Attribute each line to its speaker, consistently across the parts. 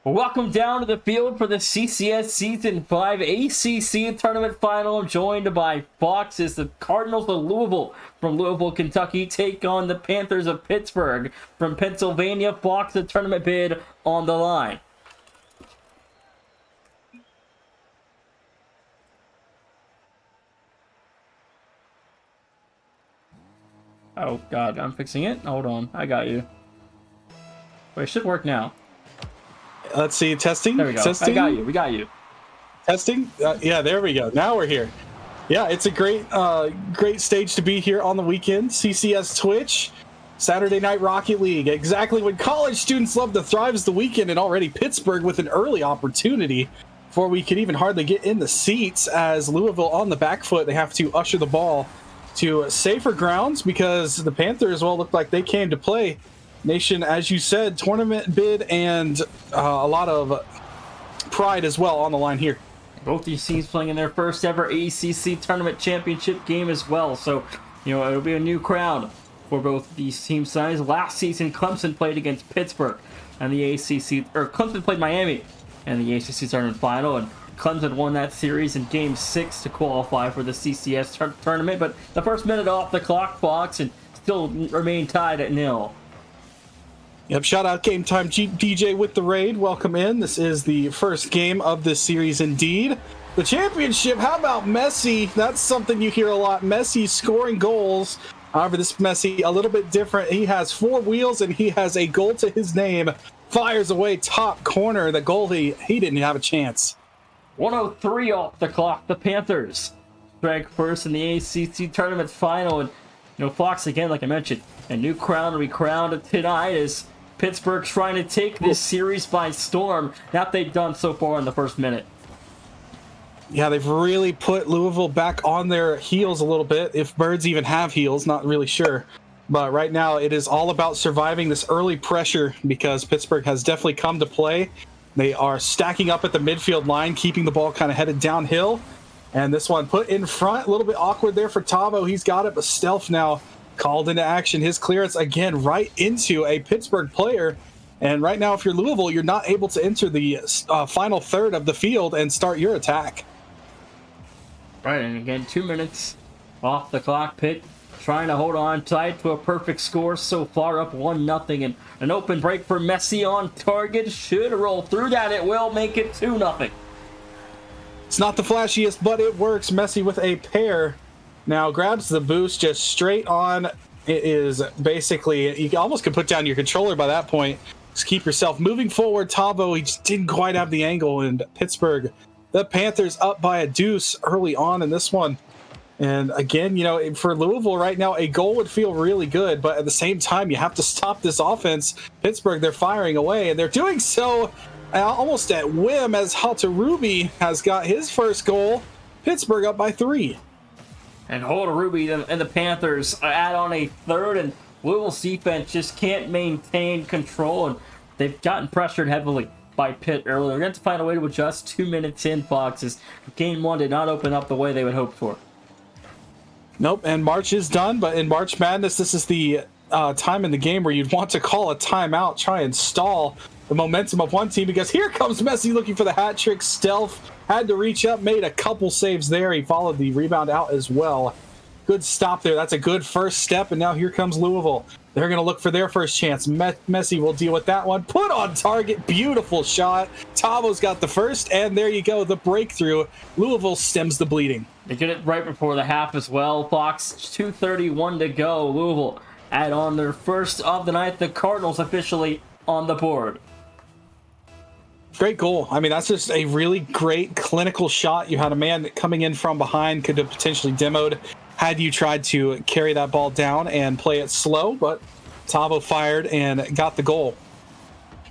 Speaker 1: Welcome down to the field for the CCS Season 5 ACC Tournament Final. I'm joined by Fox as the Cardinals of Louisville from Louisville, Kentucky take on the Panthers of Pittsburgh from Pennsylvania. Fox, the tournament bid on the line. Oh, God, I'm fixing it. Hold on, I got you. Wait, it should work now.
Speaker 2: Let's see, testing.
Speaker 1: There we go.
Speaker 2: Testing.
Speaker 1: I got you. We got you.
Speaker 2: Testing. Yeah, there we go. Now we're here. Yeah, it's a great stage to be here on the weekend. CCS Twitch, Saturday Night Rocket League. Exactly when college students love to thrive is the weekend, and already Pittsburgh with an early opportunity before we could even hardly get in the seats. As Louisville on the back foot, they have to usher the ball to safer grounds because the Panthers, well, looked like they came to play. Nation, as you said, tournament bid and a lot of pride as well on the line here.
Speaker 1: Both these teams playing in their first ever ACC tournament championship game as well. So, it'll be a new crowd for both these team sides. Last season, Clemson played against Pittsburgh and the ACC, or Clemson played Miami in the ACC tournament final, and Clemson won that series in Game 6 to qualify for the CCS tournament. But the first minute off the clock, Fox, and still remain tied at 0.
Speaker 2: Yep, shout out Game Time DJ with the raid. Welcome in. This is the first game of this series indeed. The championship, how about Messi? That's something you hear a lot. Messi scoring goals. However, this Messi, a little bit different. He has 4 wheels and he has a goal to his name. Fires away top corner. The goalie, he didn't have a chance.
Speaker 1: 1:03 off the clock. The Panthers strike first in the ACC tournament final. And, Fox, again, like I mentioned, a new crown to be crowned tonight as Pittsburgh trying to take this series by storm, that they've done so far in the first minute.
Speaker 2: Yeah, they've really put Louisville back on their heels a little bit, if birds even have heels, not really sure. But right now, it is all about surviving this early pressure because Pittsburgh has definitely come to play. They are stacking up at the midfield line, keeping the ball kind of headed downhill. And this one put in front, a little bit awkward there for Tavo. He's got it, but Stealth now called into action. His clearance again right into a Pittsburgh player. And right now, if you're Louisville, you're not able to enter the final third of the field and start your attack.
Speaker 1: Right, and again, 2 minutes off the clock. Pitt trying to hold on tight to a perfect score so far, up 1-0. And an open break for Messi on target. Should roll through that. It will make it 2-0.
Speaker 2: It's not the flashiest, but it works. Messi with a pair. Now grabs the boost just straight on. It is basically, you almost could put down your controller by that point. Just keep yourself moving forward. Tavo, he just didn't quite have the angle. And Pittsburgh, the Panthers up by a deuce early on in this one. And again, for Louisville right now, a goal would feel really good. But at the same time, you have to stop this offense. Pittsburgh, they're firing away. And they're doing so almost at whim as Halter-Ruby has got his first goal. Pittsburgh up by 3.
Speaker 1: And Halter-Ruby and the Panthers add on a third, and Louisville's defense just can't maintain control, and they've gotten pressured heavily by Pitt earlier. They're going to find a way to adjust 2 minutes in, Fox, as Game 1 did not open up the way they would hope for.
Speaker 2: Nope, and March is done, but in March Madness, this is the time in the game where you'd want to call a timeout, try and stall the momentum of one team, because here comes Messi looking for the hat trick. Stealth had to reach up, made a couple saves there. He followed the rebound out as well. Good stop there. That's a good first step, and now here comes Louisville. They're going to look for their first chance. Messi will deal with that one. Put on target. Beautiful shot. Tavo's got the first, and there you go, the breakthrough. Louisville stems the bleeding.
Speaker 1: They get it right before the half as well, Fox. 2:31 to go. Louisville add on their first of the night. The Cardinals officially on the board.
Speaker 2: Great goal. I mean, that's just a really great clinical shot. You had a man coming in from behind, could have potentially demoed had you tried to carry that ball down and play it slow, but Tavo fired and got the goal.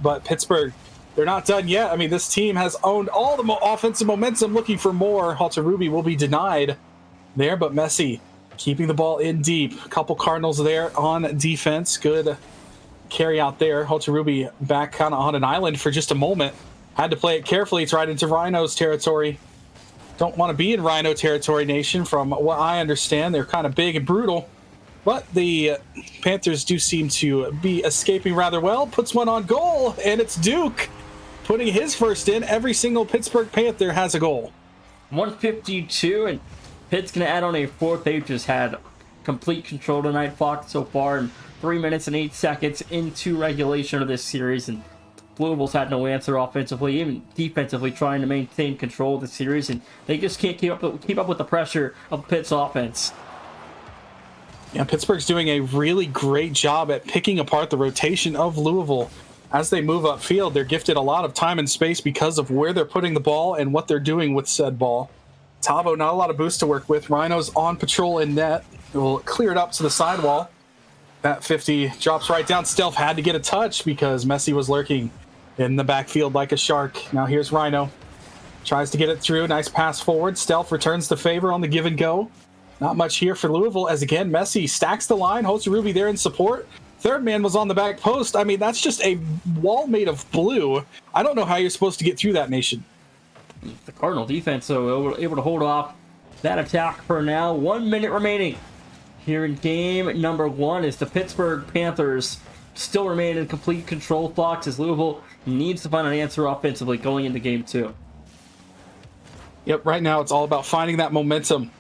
Speaker 2: But Pittsburgh, they're not done yet. I mean, this team has owned all the offensive momentum, looking for more. Halter-Ruby will be denied there, but Messi keeping the ball in deep. A couple Cardinals there on defense. Good carry out there. Halter-Ruby back kind of on an island for just a moment. Had to play it carefully. It's right into Rhino's territory. Don't want to be in Rhino territory, Nation. From what I understand, they're kind of big and brutal. But the Panthers do seem to be escaping rather well. Puts one on goal, and it's Duke. putting his first in. Every single Pittsburgh Panther has a goal.
Speaker 1: 152, and Pitt's going to add on a fourth. They've just had complete control tonight, Fox, so far, in 3 minutes and 8 seconds into regulation of this series, and Louisville's had no answer offensively, even defensively, trying to maintain control of the series, and they just can't keep up with the pressure of Pitt's offense.
Speaker 2: Yeah, Pittsburgh's doing a really great job at picking apart the rotation of Louisville. As they move upfield, they're gifted a lot of time and space because of where they're putting the ball and what they're doing with said ball. Tavo, not a lot of boost to work with. Rhino's on patrol in net. Will clear it up to the sidewall. That 50 drops right down. Stealth had to get a touch because Messi was lurking in the backfield like a shark. Now here's Rhino. Tries to get it through. Nice pass forward. Stealth returns the favor on the give and go. Not much here for Louisville as, again, Messi stacks the line. Ruby there in support. Third man was on the back post. I mean, that's just a wall made of blue. I don't know how you're supposed to get through that, Nation.
Speaker 1: The Cardinal defense, so able to hold off that attack for now. 1 minute remaining here in game number 1 as the Pittsburgh Panthers still remain in complete control. Fox, as Louisville needs to find an answer offensively going into game 2.
Speaker 2: Yep, right now it's all about finding that momentum.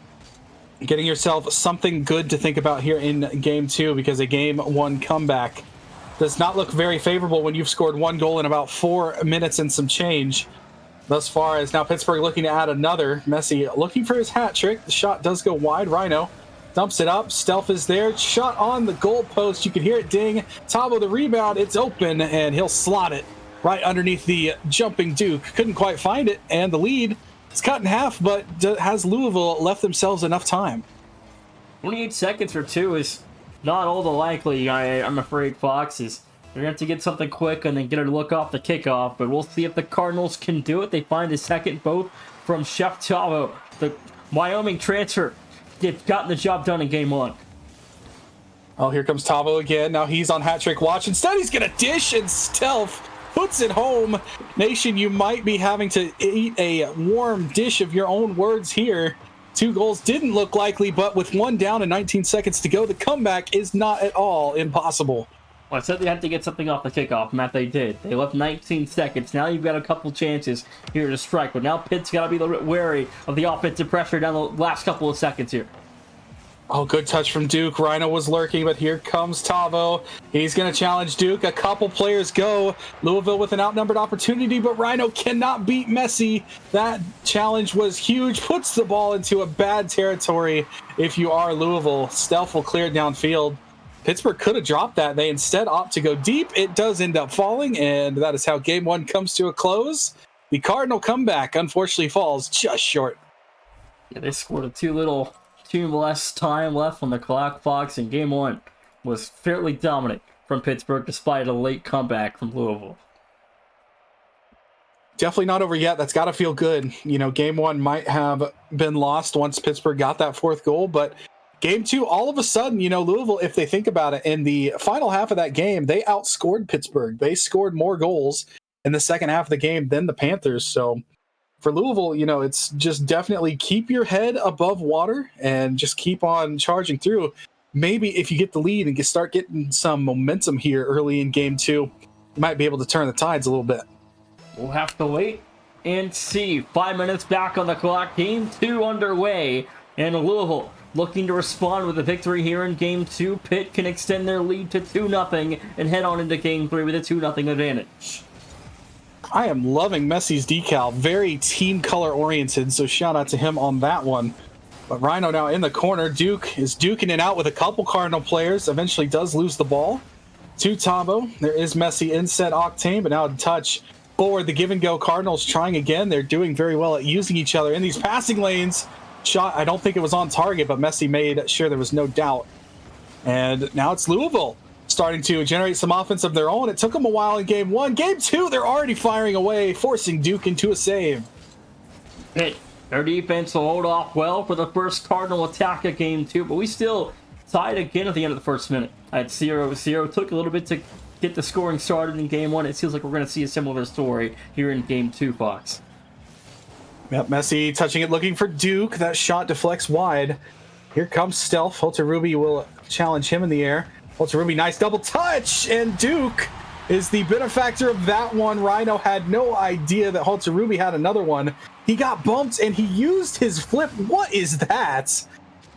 Speaker 2: Getting yourself something good to think about here in game 2, because a game 1 comeback does not look very favorable when you've scored 1 goal in about 4 minutes and some change thus far. As now Pittsburgh looking to add another. Messi looking for his hat trick. The shot does go wide. Rhino dumps it up. Stealth is there. Shot on the goal post. You can hear it ding. Tabo the rebound. It's open, and he'll slot it right underneath the jumping Duke. Couldn't quite find it, and the lead it's cut in half, but has Louisville left themselves enough time?
Speaker 1: 28 seconds for 2 is not all the likely, I'm afraid, Fox. They're going to have to get something quick and then get a look off the kickoff, but we'll see if the Cardinals can do it. They find a second both from Chef Tavo. The Wyoming transfer gotten the job done in game 1.
Speaker 2: Oh, here comes Tavo again. Now he's on hat trick watch. Instead, he's going to dish, and Stealth puts it home. Nation, you might be having to eat a warm dish of your own words here. 2 goals didn't look likely, but with 1 down and 19 seconds to go, the comeback is not at all impossible.
Speaker 1: Well, I said they had to get something off the kickoff, Matt. They did. They left 19 seconds. Now you've got a couple chances here to strike, but now Pitt's got to be a little bit wary of the offensive pressure down the last couple of seconds here.
Speaker 2: Oh, good touch from Duke. Rhino was lurking, but here comes Tavo. He's going to challenge Duke. A couple players go. Louisville with an outnumbered opportunity, but Rhino cannot beat Messi. That challenge was huge. Puts the ball into a bad territory if you are Louisville. Stealth will clear downfield. Pittsburgh could have dropped that. They instead opt to go deep. It does end up falling, and that is how game 1 comes to a close. The Cardinal comeback, unfortunately, falls just short.
Speaker 1: Yeah, they scored a too less time left on the clock, Fox, and game 1 was fairly dominant from Pittsburgh despite a late comeback from Louisville.
Speaker 2: Definitely not over yet. That's got to feel good. You know, game 1 might have been lost once Pittsburgh got that 4th goal, but game 2, all of a sudden, you know, Louisville, if they think about it, in the final half of that game, they outscored Pittsburgh. They scored more goals in the second half of the game than the Panthers. So for Louisville, you know, it's just definitely keep your head above water and just keep on charging through. Maybe if you get the lead and start getting some momentum here early in game 2, you might be able to turn the tides a little bit.
Speaker 1: We'll have to wait and see. 5 minutes back on the clock. Game 2 underway. And Louisville looking to respond with a victory here in game 2. Pitt can extend their lead to 2-0 and head on into game 3 with a 2-0 advantage.
Speaker 2: I am loving Messi's decal. Very team color oriented, so shout out to him on that one. But Rhino now in the corner. Duke is duking it out with a couple Cardinal players. Eventually does lose the ball to Tabo. There is Messi in set Octane, but now a touch forward. The give and go Cardinals trying again. They're doing very well at using each other in these passing lanes. Shot, I don't think it was on target, but Messi made sure there was no doubt. And now it's Louisville starting to generate some offense of their own. It took them a while in game 1. Game 2, they're already firing away, forcing Duke into a save.
Speaker 1: Pitt, their defense will hold off well for the first Cardinal attack of game 2, but we still tied again at the end of the first minute at 0-0. Took a little bit to get the scoring started in game 1. It feels like we're going to see a similar story here in game 2, Fox.
Speaker 2: Yep, Messi touching it, looking for Duke. That shot deflects wide. Here comes Stealth. Ruby will challenge him in the air. Ruby, nice double touch, and Duke is the benefactor of that one. Rhino had no idea that Halterubi had another one. He got bumped and he used his flip. What is that?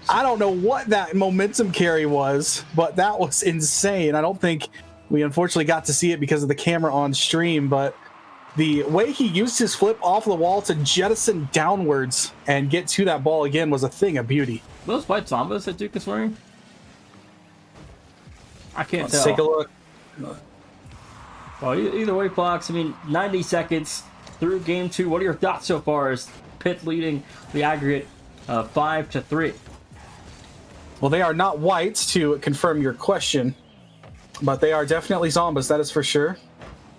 Speaker 2: I don't know what that momentum carry was, but that was insane. I don't think we unfortunately got to see it because of the camera on stream, but the way he used his flip off the wall to jettison downwards and get to that ball again was a thing of beauty.
Speaker 1: Those white Zombas that Duke is wearing? I can't
Speaker 2: Let's
Speaker 1: tell.
Speaker 2: take a look.
Speaker 1: Well, either way, Fox, I mean, 90 seconds through game 2. What are your thoughts so far as Pitt leading the aggregate 5-3?
Speaker 2: Well, they are not whites, to confirm your question, but they are definitely Zombas, that is for sure.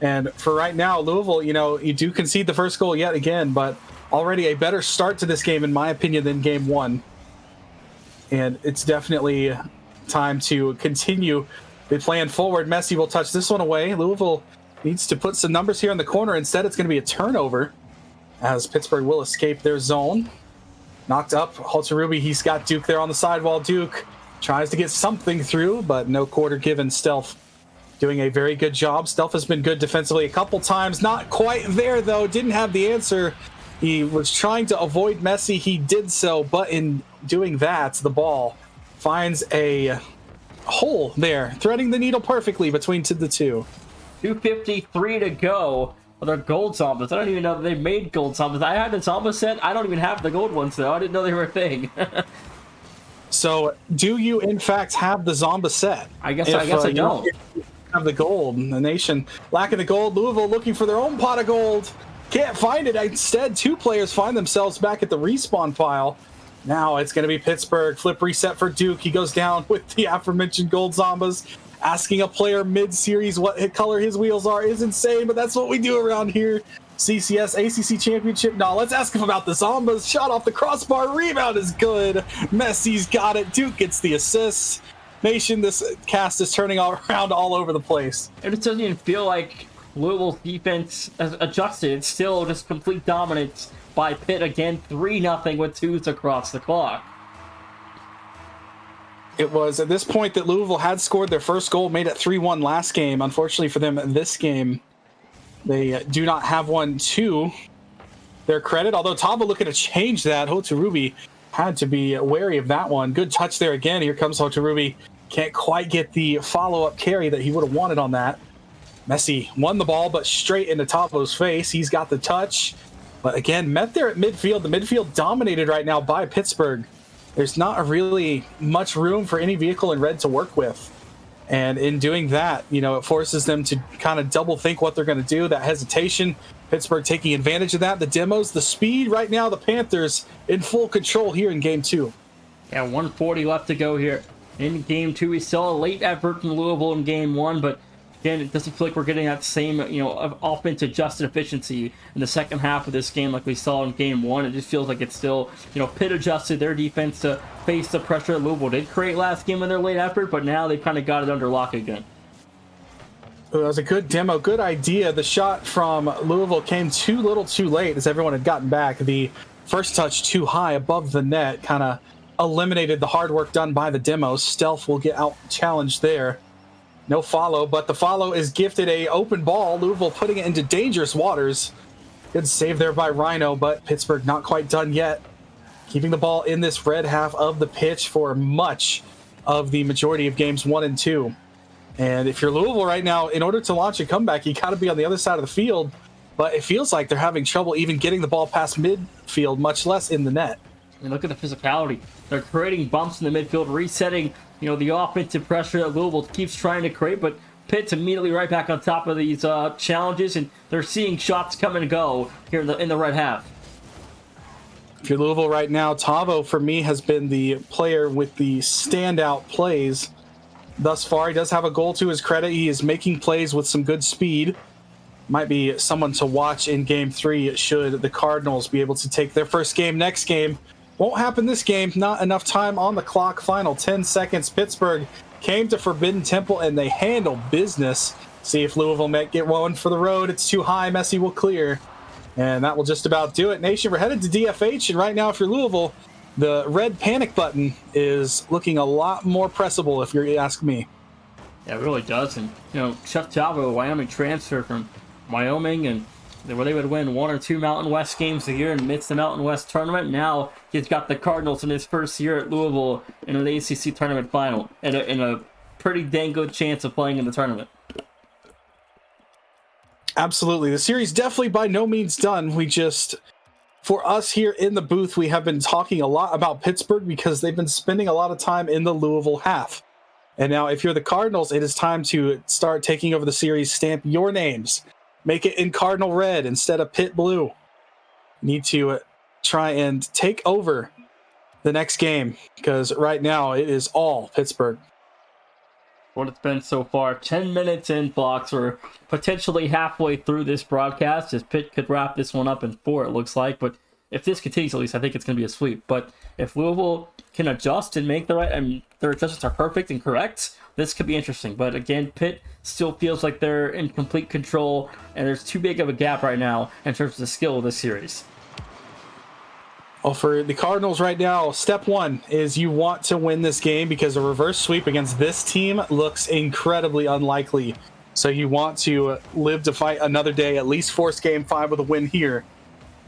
Speaker 2: And for right now, Louisville, you do concede the first goal yet again, but already a better start to this game, in my opinion, than game 1. And it's definitely time to continue the plan forward. Messi will touch this one away. Louisville needs to put some numbers here in the corner. Instead, it's going to be a turnover as Pittsburgh will escape their zone. Knocked up. Halterubi, he's got Duke there on the sidewall. Duke tries to get something through, but no quarter given. Stealth doing a very good job. Stealth has been good defensively a couple times. Not quite there, though. Didn't have the answer. He was trying to avoid Messi. He did so, but in doing that, the ball finds a hole there, threading the needle perfectly between the two.
Speaker 1: 2:53 to go. Well, they're gold Zombas. I don't even know that they made gold Zombas. I had the Zomba set. I don't even have the gold ones, though. I didn't know they were a thing.
Speaker 2: So, do you, in fact, have the Zomba set?
Speaker 1: I guess I don't.
Speaker 2: Have the gold. The nation lacking the gold. Louisville looking for their own pot of gold. Can't find it. Instead, 2 players find themselves back at the respawn pile. Now it's going to be Pittsburgh. Flip reset for Duke. He goes down with the aforementioned gold Zombas. Asking a player mid-series what color his wheels are is insane, but that's what we do around here. CCS, ACC Championship. No, let's ask him about the Zombas. Shot off the crossbar. Rebound is good. Messi's got it. Duke gets the assist. Nation, this cast is turning around all over the place.
Speaker 1: It just doesn't even feel like Louisville's defense has adjusted. It's still just complete dominance by Pitt again. 3-0 with 2s across the clock.
Speaker 2: It was at this point that Louisville had scored their first goal, made it 3-1 last game. Unfortunately for them, this game, they do not have one to their credit, although Tava looking to change that. Halterubi had to be wary of that one. Good touch there again. Here comes Halterubi. Can't quite get the follow-up carry that he would have wanted on that. Messi won the ball, but straight into Tavo's face. He's got the touch, but again, met there at midfield. The midfield dominated right now by Pittsburgh. There's not really much room for any vehicle in red to work with. And in doing that, it forces them to kind of double think what they're going to do. That hesitation, Pittsburgh taking advantage of that. The demos, the speed right now, the Panthers in full control here in game 2.
Speaker 1: Yeah, 1:40 left to go here in game 2. We saw a late effort from Louisville in game 1, but again, it doesn't feel like we're getting that same, offense adjusted efficiency in the second half of this game like we saw in game 1. It just feels like it's still, Pitt adjusted their defense to face the pressure that Louisville did create last game in their late effort, but now they've kind of got it under lock again.
Speaker 2: It was a good demo, good idea. The shot from Louisville came too little too late as everyone had gotten back. The first touch too high above the net kind of eliminated the hard work done by the demos. Stealth will get out challenged there. No follow, but the follow is gifted a open ball. Louisville putting it into dangerous waters. Good save there by Rhino, but Pittsburgh not quite done yet. Keeping the ball in this red half of the pitch for much of the majority of games 1 and 2. And if you're Louisville right now, in order to launch a comeback, you got to be on the other side of the field. But it feels like they're having trouble even getting the ball past midfield, much less in the net.
Speaker 1: And look at the physicality. They're creating bumps in the midfield, resetting, the offensive pressure that Louisville keeps trying to create, but Pitt's immediately right back on top of these challenges, and they're seeing shots come and go here in the red half.
Speaker 2: If you're Louisville right now, Tavo, for me, has been the player with the standout plays thus far. He does have a goal to his credit. He is making plays with some good speed. Might be someone to watch in Game 3 should the Cardinals be able to take their first game next game. Won't happen this game. Not enough time on the clock. Final 10 seconds. Pittsburgh came to Forbidden Temple, and they handle business. See if Louisville might get one for the road. It's too high. Messi will clear. And that will just about do it. Nation, we're headed to DFH, and right now, if you're Louisville, the red panic button is looking a lot more pressable, if you ask me.
Speaker 1: Yeah, it really does. And, Chuck Chavo, a Wyoming transfer from Wyoming, and where they would win one or two Mountain West games a year and miss the Mountain West tournament. Now he's got the Cardinals in his first year at Louisville in an ACC tournament final, and a pretty dang good chance of playing in the tournament.
Speaker 2: Absolutely. The series definitely by no means done. For us here in the booth, we have been talking a lot about Pittsburgh because they've been spending a lot of time in the Louisville half. And now if you're the Cardinals, it is time to start taking over the series, stamp your names, make it in Cardinal red instead of Pitt blue. Need to try and take over the next game because right now it is all Pittsburgh.
Speaker 1: What it's been so far, 10 minutes in, Fox. We're potentially halfway through this broadcast, as Pitt could wrap this one up in 4, it looks like. But if this continues, at least, I think it's going to be a sweep. But if Louisville can adjust and make their adjustments are perfect and correct, this could be interesting. But again, Pitt still feels like they're in complete control, and there's too big of a gap right now in terms of the skill of this series.
Speaker 2: Well, for the Cardinals right now, step one is you want to win this game because a reverse sweep against this team looks incredibly unlikely. So you want to live to fight another day, at least force game 5 with a win here.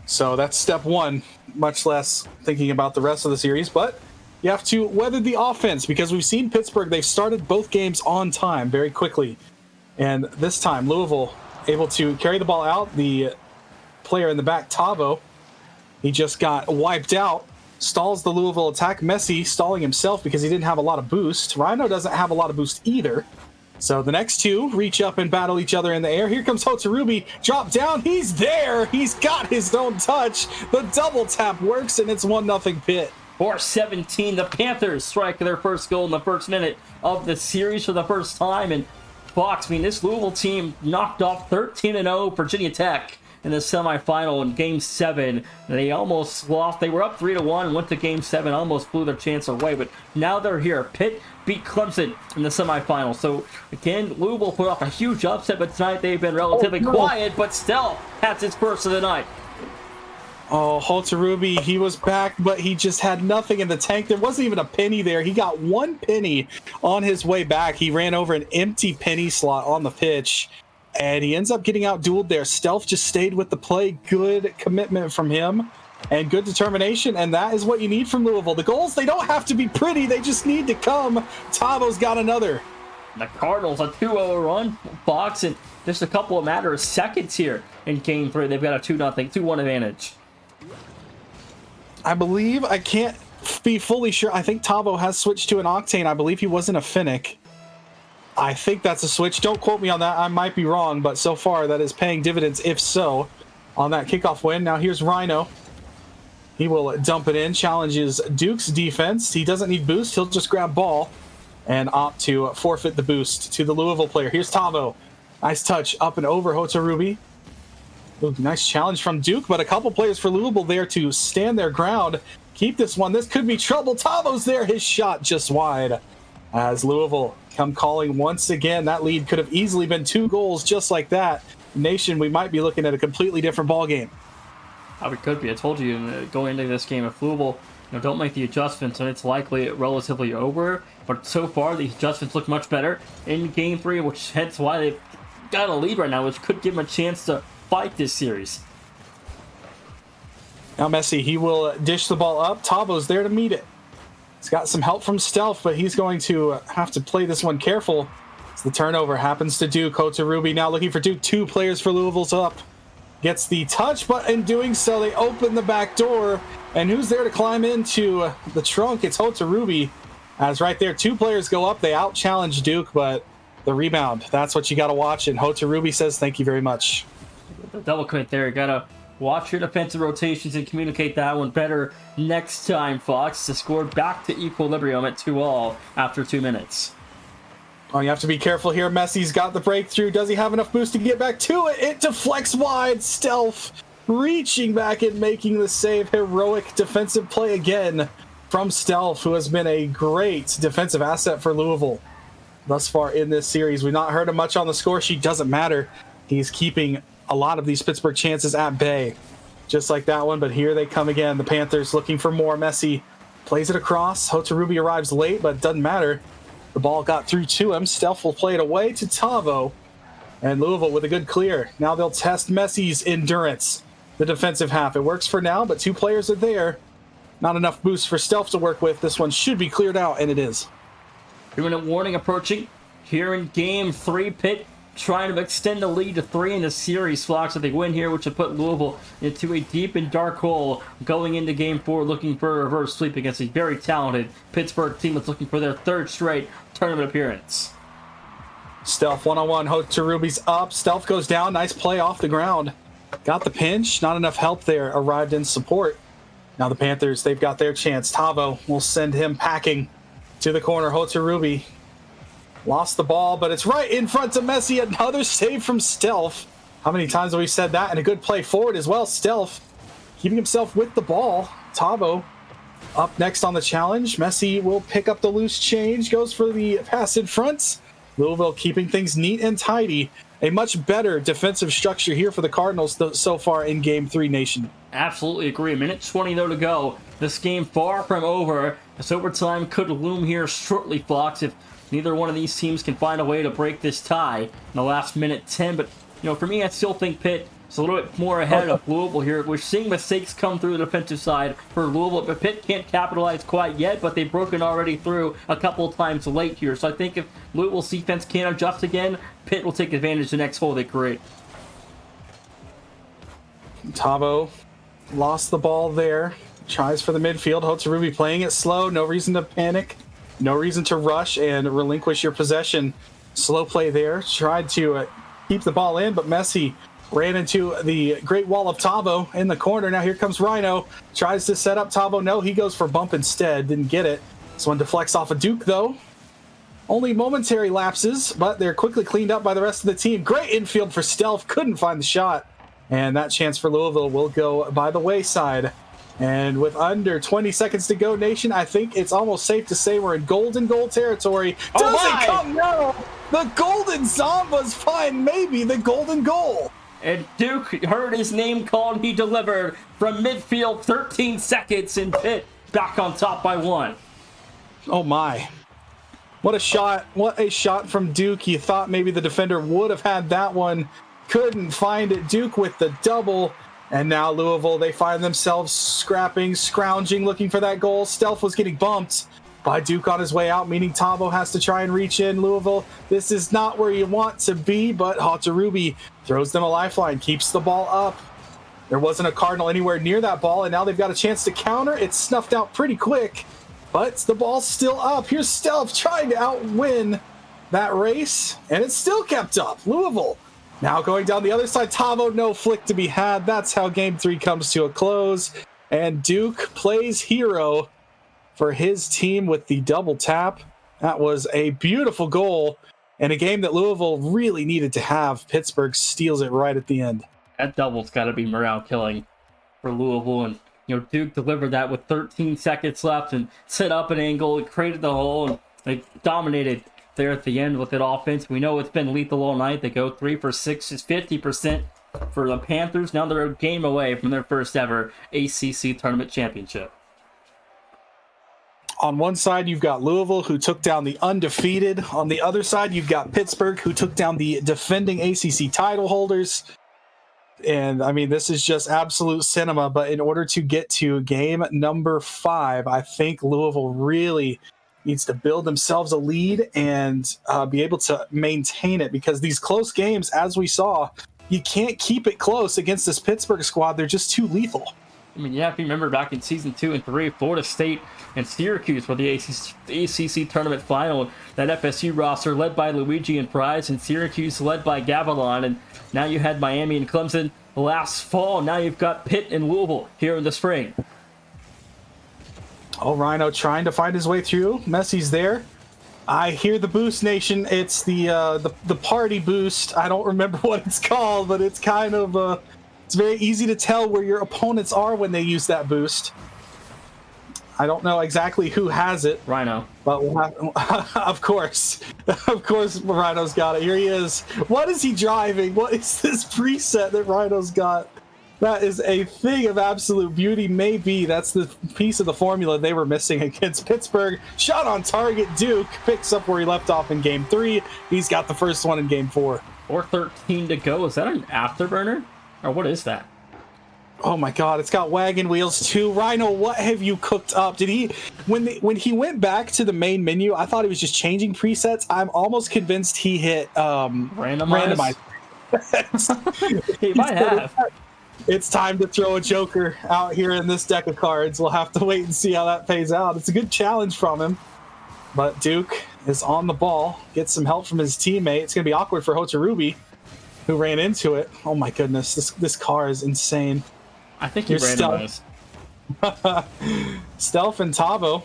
Speaker 2: So that's step one, much less thinking about the rest of the series. But you have to weather the offense because we've seen Pittsburgh, they've started both games on time very quickly. And this time, Louisville able to carry the ball out. The player in the back, Tavo, he just got wiped out, stalls the Louisville attack. Messi stalling himself because he didn't have a lot of boost. Rhino doesn't have a lot of boost either. So the next two reach up and battle each other in the air. Here comes Hotarubi, drop down, he's there! He's got his own touch! The double tap works and it's 1-0 Pitt.
Speaker 1: 4-17, the Panthers strike their first goal in the first minute of the series for the first time. And Fox, this Louisville team knocked off 13-0 Virginia Tech in the semifinal in Game 7. They almost lost. They were up 3-1 and went to Game 7, almost blew their chance away. But now they're here. Pitt beat Clemson in the semifinal. So, again, Louisville put off a huge upset, but tonight they've been relatively quiet, but still has its first of the night.
Speaker 2: Oh, Hotarubi, he was back, but he just had nothing in the tank. There wasn't even a penny there. He got 1 penny on his way back. He ran over an empty penny slot on the pitch, and he ends up getting out-dueled there. Stealth just stayed with the play. Good commitment from him and good determination, and that is what you need from Louisville. The goals, they don't have to be pretty. They just need to come. Tavo's got another.
Speaker 1: The Cardinals, a 2-0 run, Fox, and just a couple of matter of seconds here in Game 3. They've got a 2-1 advantage.
Speaker 2: I believe, I can't be fully sure. I think Tavo has switched to an Octane. I believe he wasn't a Finnick. I think that's a switch. Don't quote me on that. I might be wrong, but so far that is paying dividends, if so, on that kickoff win. Now here's Rhino. He will dump it in, challenges Duke's defense. He doesn't need boost. He'll just grab ball and opt to forfeit the boost to the Louisville player. Here's Tavo. Nice touch up and over Hotarubi. Ooh, nice challenge from Duke, but a couple players for Louisville there to stand their ground. Keep this one. This could be trouble. Tavo's there. His shot just wide. As Louisville come calling once again. That lead could have easily been 2 goals just like that. Nation, we might be looking at a completely different ball game.
Speaker 1: We could be. I told you going into this game, if Louisville don't make the adjustments, and it's likely relatively over. But so far, the adjustments look much better in Game 3, which hence why they've got a lead right now, which could give them a chance to fight this series.
Speaker 2: Now Messi, he will dish the ball up. Tavo's there to meet it. He's got some help from Stealth, but he's going to have to play this one careful. As the turnover happens to Duke. Hotarubi now looking for Duke. 2 players for Louisville's up. Gets the touch, but in doing so, they open the back door. And who's there to climb into the trunk? It's Hotarubi. As right there, 2 players go up. They out-challenge Duke, but the rebound, that's what you got to watch. And Hotarubi says, thank you very much.
Speaker 1: The double commit there. You got to watch your defensive rotations and communicate that one better next time, Fox, to score back to equilibrium at 2-2 after 2 minutes.
Speaker 2: Oh, you have to be careful here. Messi's got the breakthrough. Does he have enough boost to get back to it? It deflects wide. Stealth reaching back and making the save. Heroic defensive play again from Stealth, who has been a great defensive asset for Louisville thus far in this series. We've not heard him much on the score sheet. Doesn't matter. He's keeping a lot of these Pittsburgh chances at bay, just like that one. But here they come again. The Panthers looking for more. Messi plays it across. Hotarubi arrives late, but it doesn't matter. The ball got through to him. Stealth will play it away to Tavo. And Louisville with a good clear. Now they'll test Messi's endurance, the defensive half. It works for now, but 2 players are there. Not enough boost for Stealth to work with. This one should be cleared out, and it is.
Speaker 1: 2-minute warning approaching here in Game 3. Pitt trying to extend the lead to 3 in the series, Fox. If they win here, which will put Louisville into a deep and dark hole going into Game 4, looking for a reverse sweep against a very talented Pittsburgh team that's looking for their 3rd straight tournament appearance.
Speaker 2: Stealth one-on-one. Hotarubi's up. Stealth goes down. Nice play off the ground. Got the pinch. Not enough help there. Arrived in support. Now the Panthers, they've got their chance. Tavo will send him packing to the corner. Hotarubi lost the ball, but it's right in front of Messi. Another save from Stealth. How many times have we said that? And a good play forward as well. Stealth keeping himself with the ball. Tavo up next on the challenge. Messi will pick up the loose change. Goes for the pass in front. Louisville keeping things neat and tidy. A much better defensive structure here for the Cardinals so far in Game 3, Nation.
Speaker 1: Absolutely agree. 1:20 though to go. This game far from over. This overtime could loom here shortly, Fox, if neither one of these teams can find a way to break this tie in the last minute 10. But, for me, I still think Pitt is a little bit more ahead of Louisville here. We're seeing mistakes come through the defensive side for Louisville, but Pitt can't capitalize quite yet, but they've broken already through a couple of times late here. So I think if Louisville's defense can't adjust again, Pitt will take advantage of the next hole they create.
Speaker 2: Tavo lost the ball there. Tries for the midfield. Hotarubi playing it slow. No reason to panic. No reason to rush and relinquish your possession. Slow play there. Tried to keep the ball in, but Messi ran into the great wall of Tavo in the corner. Now here comes Rhino. Tries to set up Tavo. No, he goes for bump instead. Didn't get it. This one deflects off of Duke, though. Only momentary lapses, but they're quickly cleaned up by the rest of the team. Great infield for Stealth. Couldn't find the shot. And that chance for Louisville will go by the wayside. And with under 20 seconds to go, Nation, I think it's almost safe to say we're in golden goal territory. Does it come? No! The Golden Zambas find maybe the golden goal.
Speaker 1: And Duke heard his name called. He delivered from midfield, 13 seconds, and Pitt back on top by 1.
Speaker 2: Oh, my. What a shot. What a shot from Duke. You thought maybe the defender would have had that one. Couldn't find it. Duke with the double. And now Louisville, they find themselves scrapping, scrounging, looking for that goal. Stealth was getting bumped by Duke on his way out, meaning Tavo has to try and reach in. Louisville, this is not where you want to be, but Hotarubi throws them a lifeline, keeps the ball up. There wasn't a Cardinal anywhere near that ball, and now they've got a chance to counter. It's snuffed out pretty quick, but the ball's still up. Here's Stealth trying to outwin that race, and it's still kept up. Louisville now going down the other side. Tavo, no flick to be had. That's how Game 3 comes to a close. And Duke plays hero for his team with the double tap. That was a beautiful goal and a game that Louisville really needed to have. Pittsburgh steals it right at the end.
Speaker 1: That double's got to be morale killing for Louisville. And, Duke delivered that with 13 seconds left and set up an angle. It created the hole, and they dominated there at the end with that offense. We know it's been lethal all night. They go 3 for 6, is 50% for the Panthers. Now they're a game away from their first ever ACC tournament championship.
Speaker 2: On one side, you've got Louisville, who took down the undefeated. On the other side, you've got Pittsburgh, who took down the defending ACC title holders. And, I mean, this is just absolute cinema. But in order to get to game number 5, I think Louisville really needs to build themselves a lead and be able to maintain it, because these close games, as we saw, you can't keep it close against this Pittsburgh squad. They're just too lethal.
Speaker 1: I mean, you have to remember back in season 2 and 3, Florida State and Syracuse for the ACC tournament final. That FSU roster led by Luigi and Price, and Syracuse led by Gavilan. And now you had Miami and Clemson last fall. Now you've got Pitt and Louisville here in the spring.
Speaker 2: Oh, Rhino trying to find his way through. Messi's there. I hear the boost, Nation. It's the party boost. I don't remember what it's called, but it's kind of it's very easy to tell where your opponents are when they use that boost. I don't know exactly who has it.
Speaker 1: Rhino.
Speaker 2: But we'll have, of course, Rhino's got it. Here he is. What is he driving? What is this preset that Rhino's got? That is a thing of absolute beauty. Maybe that's the piece of the formula they were missing against Pittsburgh. Shot on target. Duke picks up where he left off in game 3. He's got the first one in game 4.
Speaker 1: 4:13 to go. Is that an afterburner? Or what is that?
Speaker 2: Oh my god, it's got wagon wheels too. Rhino, what have you cooked up? Did he, when he went back to the main menu, I thought he was just changing presets. I'm almost convinced he hit randomize.
Speaker 1: He might have.
Speaker 2: It's time to throw a joker out here in this deck of cards. We'll have to wait and see how that pays out. It's a good challenge from him. But Duke is on the ball, gets some help from his teammate. It's going to be awkward for Hotarubi, who ran into it. Oh my goodness, this car is insane.
Speaker 1: I think he randomized.
Speaker 2: Stealth and Tavo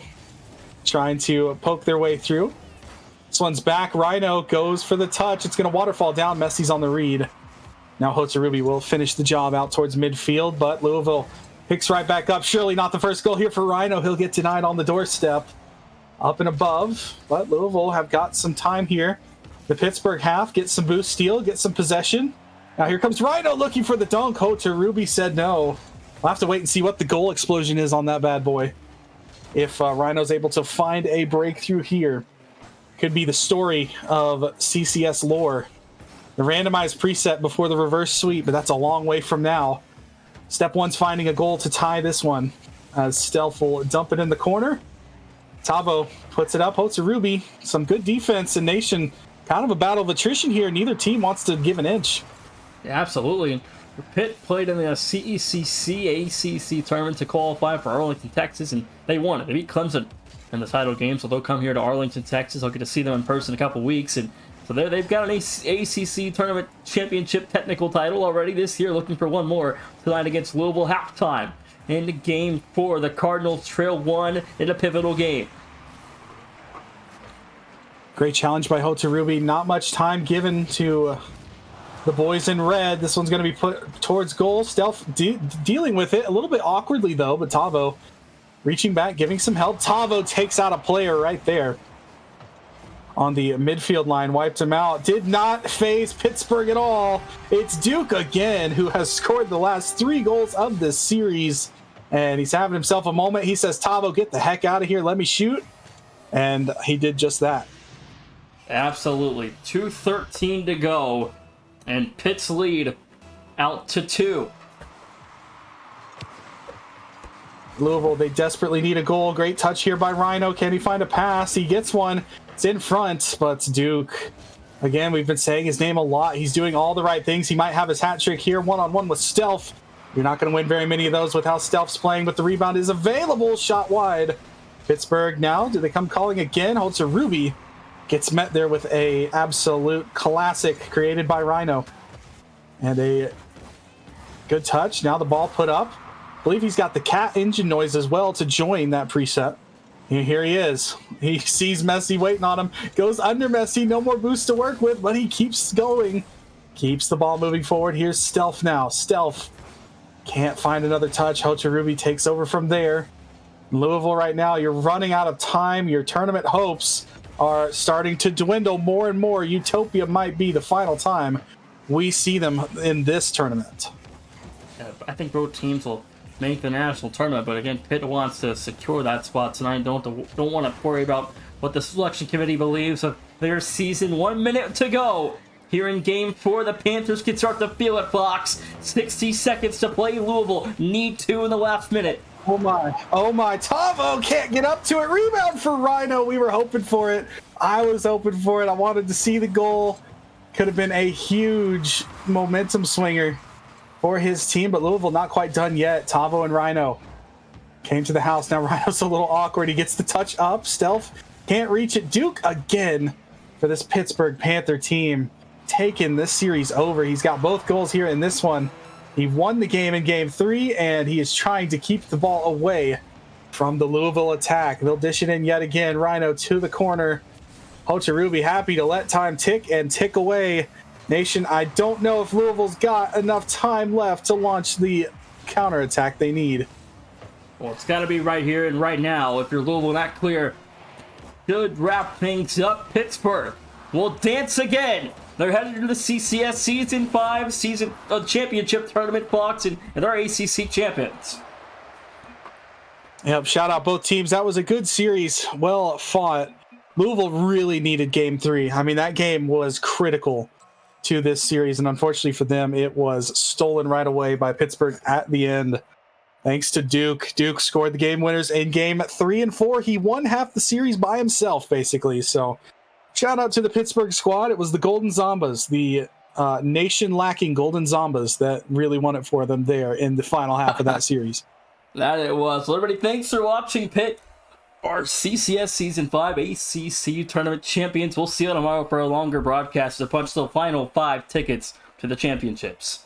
Speaker 2: trying to poke their way through. This one's back. Rhino goes for the touch. It's going to waterfall down. Messi's on the read. Now Hotarubi will finish the job out towards midfield, but Louisville picks right back up. Surely not the first goal here for Rhino. He'll get denied on the doorstep. Up and above, but Louisville have got some time here. The Pittsburgh half gets some boost steal, get some possession. Now here comes Rhino looking for the dunk. Hotarubi said no. We'll have to wait and see what the goal explosion is on that bad boy. If Rhino's able to find a breakthrough here, could be the story of CCS lore. The randomized preset before the reverse sweep, but that's a long way from now. Step 1's finding a goal to tie this one, as Stealth will dump it in the corner. Tavo puts it up. Hotarubi, some good defense, and Nation, kind of a battle of attrition here. Neither team wants to give an inch.
Speaker 1: Yeah, absolutely. Pitt played in the CECC ACC tournament to qualify for Arlington, Texas, and they won it. They beat Clemson in the title game, so they'll come here to Arlington, Texas. I'll get to see them in person in a couple weeks, and so they've got an ACC tournament championship technical title already this year, looking for one more tonight against Louisville. Halftime in game 4. The Cardinals trail 1 in a pivotal game.
Speaker 2: Great challenge by Hotarubi. Not much time given to the boys in red. This one's going to be put towards goal. Stealth dealing with it a little bit awkwardly, though, but Tavo reaching back, giving some help. Tavo takes out a player right there on the midfield line, wiped him out. Did not phase Pittsburgh at all. It's Duke again, who has scored the last 3 goals of this series, and he's having himself a moment. He says, Tavo, get the heck out of here. Let me shoot. And he did just that.
Speaker 1: Absolutely. 2:13 to go, and Pitt's lead out to 2.
Speaker 2: Louisville, they desperately need a goal. Great touch here by Rhino. Can he find a pass? He gets one. It's in front, but it's Duke. Again, we've been saying his name a lot. He's doing all the right things. He might have his hat trick here. One-on-one with Stealth. You're not going to win very many of those with how Stealth's playing, but the rebound is available. Shot wide. Pittsburgh now, do they come calling again? Hotarubi gets met there with a absolute classic created by Rhino. And a good touch. Now the ball put up. I believe he's got the cat engine noise as well to join that preset. And here he is. He sees Messi waiting on him. Goes under Messi. No more boost to work with, but he keeps going. Keeps the ball moving forward. Here's Stealth now. Stealth can't find another touch. Hotarubi takes over from there. Louisville right now, you're running out of time. Your tournament hopes are starting to dwindle more and more. Utopia might be the final time we see them in this tournament.
Speaker 1: I think both teams will make the national tournament, but again, Pitt wants to secure that spot tonight. Don't want to worry about what the selection committee believes of their season. 1 minute to go here in game 4. The Panthers can start to feel it, Fox. 60 seconds to play. Louisville need 2 in the last minute.
Speaker 2: Oh my. Tavo can't get up to it. Rebound for Rhino. We were hoping for it. I was hoping for it. I wanted to see the goal. Could have been a huge momentum swinger for his team, but Louisville not quite done yet. Tavo and Rhino came to the house. Now Rhino's a little awkward. He gets the touch up. Stealth can't reach it. Duke again for this Pittsburgh Panther team, taking this series over. He's got both goals here in this one. He won the game in game 3, and he is trying to keep the ball away from the Louisville attack. They'll dish it in yet again. Rhino to the corner. Hotarubi happy to let time tick and tick away. Nation, I don't know if Louisville's got enough time left to launch the counterattack they need.
Speaker 1: Well, it's got to be right here and right now. If you're Louisville not clear, should wrap things up. Pittsburgh will dance again. They're headed into the CCS Season 5 championship tournament box, and they're ACC champions.
Speaker 2: Yep, shout out both teams. That was a good series. Well fought. Louisville really needed Game 3. I mean, that game was critical to this series, and unfortunately for them, it was stolen right away by Pittsburgh at the end. Thanks to Duke. Duke scored the game winners in Game 3 and 4. He won half the series by himself, basically. So, shout out to the Pittsburgh squad. It was the Golden Zombas, the nation-lacking Golden Zombas, that really won it for them there in the final half of that series.
Speaker 1: That it was. Well, everybody, thanks for watching Pitt, our CCS Season 5 ACC Tournament Champions. We'll see you tomorrow for a longer broadcast to punch the final 5 tickets to the championships.